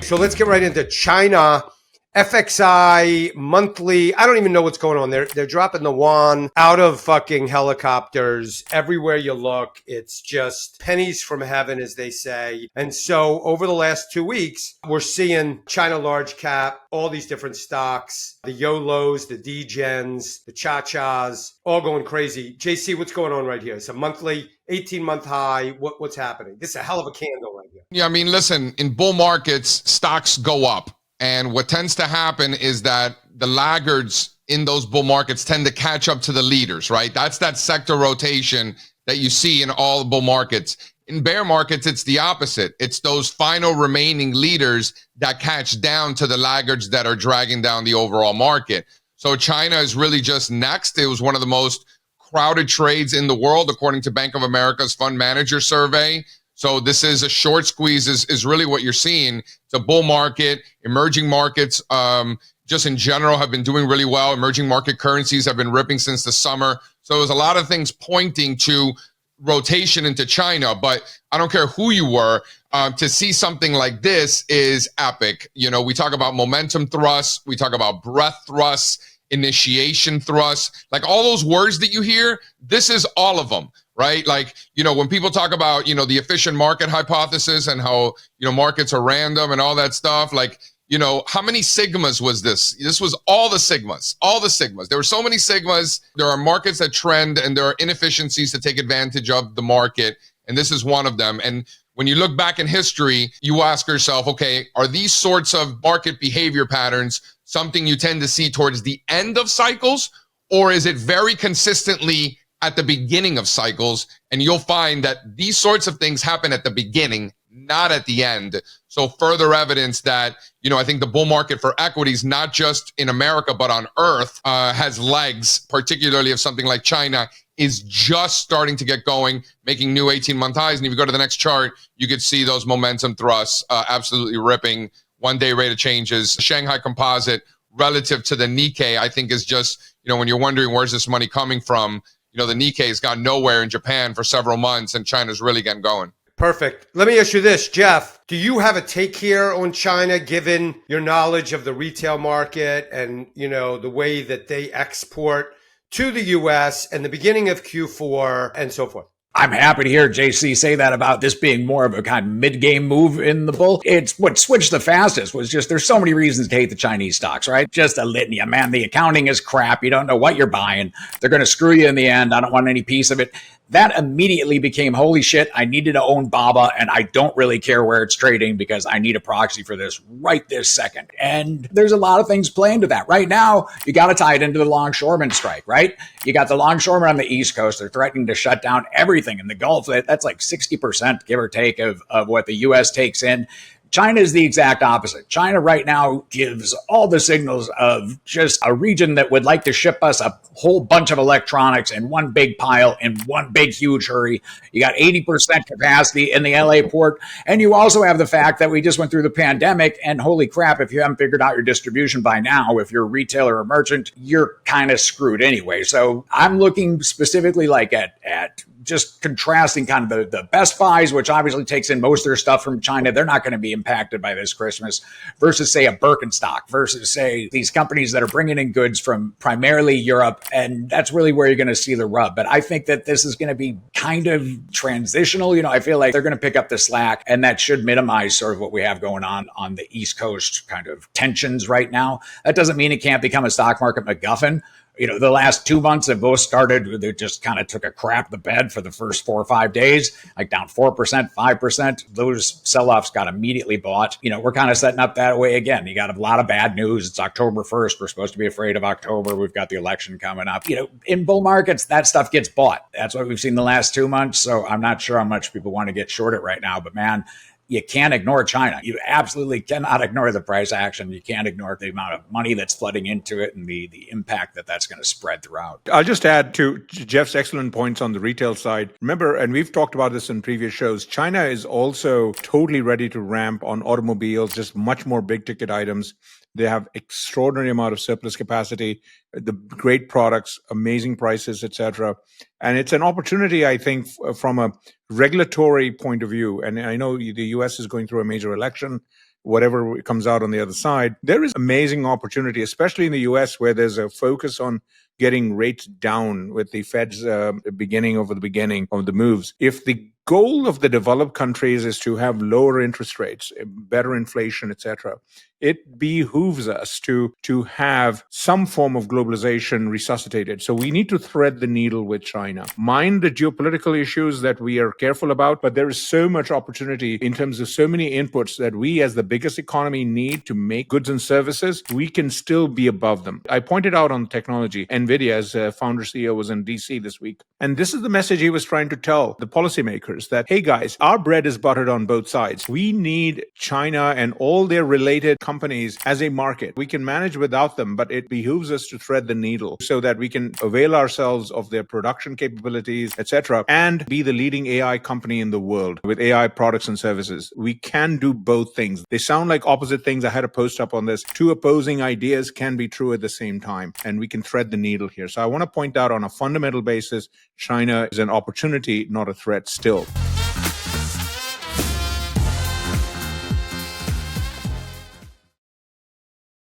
So let's get right into China. FXI monthly. I don't even know what's going on. They're dropping the yuan out of fucking helicopters everywhere you look. It's just pennies from heaven, as they say. And so over the last 2 weeks, we're seeing China large cap, all these different stocks, the YOLOs, the DGens, the Cha-Chas, all going crazy. JC, what's going on right here? It's a monthly 18-month high. What's happening? This is a hell of a candle right here. Yeah, I mean, listen, in bull markets, stocks go up. And what tends to happen is that the laggards in those bull markets tend to catch up to the leaders, right? That's that sector rotation that you see in all bull markets. In bear markets, it's the opposite. It's those final remaining leaders that catch down to the laggards that are dragging down the overall market. So China is really just next. It was one of the most crowded trades in the world, according to Bank of America's fund manager survey. So this is a short squeeze is really what you're seeing. It's a bull market. Emerging markets, just in general, have been doing really well. Emerging market currencies have been ripping since the summer. So there's a lot of things pointing to rotation into China. But I don't care who you were, to see something like this is epic. You know, we talk about momentum thrusts. We talk about breadth thrusts, initiation thrusts. Like all those words that you hear, this is all of them. Right? Like, you know, when people talk about, you know, the efficient market hypothesis and how, you know, markets are random and all that stuff, like, you know, how many sigmas was this? This was all the sigmas. There were so many sigmas. There are markets that trend and there are inefficiencies to take advantage of the market. And this is one of them. And when you look back in history, you ask yourself, okay, are these sorts of market behavior patterns something you tend to see towards the end of cycles? Or is it very consistently at the beginning of cycles? And you'll find that these sorts of things happen at the beginning, not at the end. So further evidence that, you know, I think the bull market for equities, not just in America, but on earth, has legs, particularly if something like China is just starting to get going, making new 18-month highs. And if you go to the next chart, you could see those momentum thrusts absolutely ripping. One-day rate of changes. Shanghai Composite relative to the Nikkei, I think is just, you know, when you're wondering where's this money coming from, you know, the Nikkei has gone nowhere in Japan for several months, and China's really getting going. Perfect. Let me ask you this, Jeff. Do you have a take here on China, given your knowledge of the retail market and, you know, the way that they export to the U.S. and the beginning of Q4 and so forth? I'm happy to hear JC say that about this being more of a kind of mid-game move in the bull. It's what switched the fastest was just there's so many reasons to hate the Chinese stocks, right? Just a litany. Man, the accounting is crap. You don't know what you're buying. They're going to screw you in the end. I don't want any piece of it. That immediately became, holy shit, I needed to own BABA, and I don't really care where it's trading because I need a proxy for this right this second. And there's a lot of things playing to that. Right now, you got to tie it into the longshoreman strike, right? You got the longshoremen on the East Coast. They're threatening to shut down everything in the Gulf. That's like 60%, give or take, of what the U.S. takes in. China is the exact opposite. China right now gives all the signals of just a region that would like to ship us a whole bunch of electronics in one big pile in one big, huge hurry. You got 80% capacity in the LA port. And you also have the fact that we just went through the pandemic, and holy crap, if you haven't figured out your distribution by now, if you're a retailer or merchant, you're kind of screwed anyway. So I'm looking specifically like at just contrasting kind of the Best Buys, which obviously takes in most of their stuff from China. They're not going to be impacted by this Christmas, versus say a Birkenstock, versus say these companies that are bringing in goods from primarily Europe. And that's really where you're going to see the rub. But I think that this is going to be kind of transitional. You know, I feel like they're going to pick up the slack, and that should minimize sort of what we have going on the East Coast kind of tensions right now. That doesn't mean it can't become a stock market MacGuffin. You know, the last 2 months have both started, they just kind of took a crap the bed for the first 4 or 5 days, like down 4%, 5%. Those sell-offs got immediately bought. You know, we're kind of setting up that way again. You got a lot of bad news. It's October 1st. We're supposed to be afraid of October. We've got the election coming up. You know, in bull markets, that stuff gets bought. That's what we've seen the last 2 months. So I'm not sure how much people want to get short it right now, but man, you can't ignore China. You absolutely cannot ignore the price action. You can't ignore the amount of money that's flooding into it and the impact that that's going to spread throughout. I'll just add to Jeff's excellent points on the retail side. Remember, and we've talked about this in previous shows, China is also totally ready to ramp on automobiles, just much more big ticket items. They have extraordinary amount of surplus capacity, the great products, amazing prices, etc. And it's an opportunity, I think, from a regulatory point of view. And I know the U.S. is going through a major election. whatever comes out on the other side, there is amazing opportunity, especially in the US, where there's a focus on getting rates down with the Fed's beginning of the moves. If the goal of the developed countries is to have lower interest rates, better inflation, etc., it behooves us to have some form of globalization resuscitated. So we need to thread the needle with China. Mind the geopolitical issues that we are careful about, but there is so much opportunity in terms of so many inputs that we as the biggest economy need to make goods and services. We can still be above them. I pointed out on technology, NVIDIA's founder CEO was in DC this week. And this is the message he was trying to tell the policymakers that, hey guys, our bread is buttered on both sides. We need China and all their related companies as a market. We can manage without them, but it behooves us to thread the needle so that we can avail ourselves of their production capabilities, etc., and be the leading AI company in the world with AI products and services. We can do both things. They sound like opposite things. I had a post up on this. Two opposing ideas can be true at the same time, and we can thread the needle here. So I want to point out on a fundamental basis, China is an opportunity, not a threat still.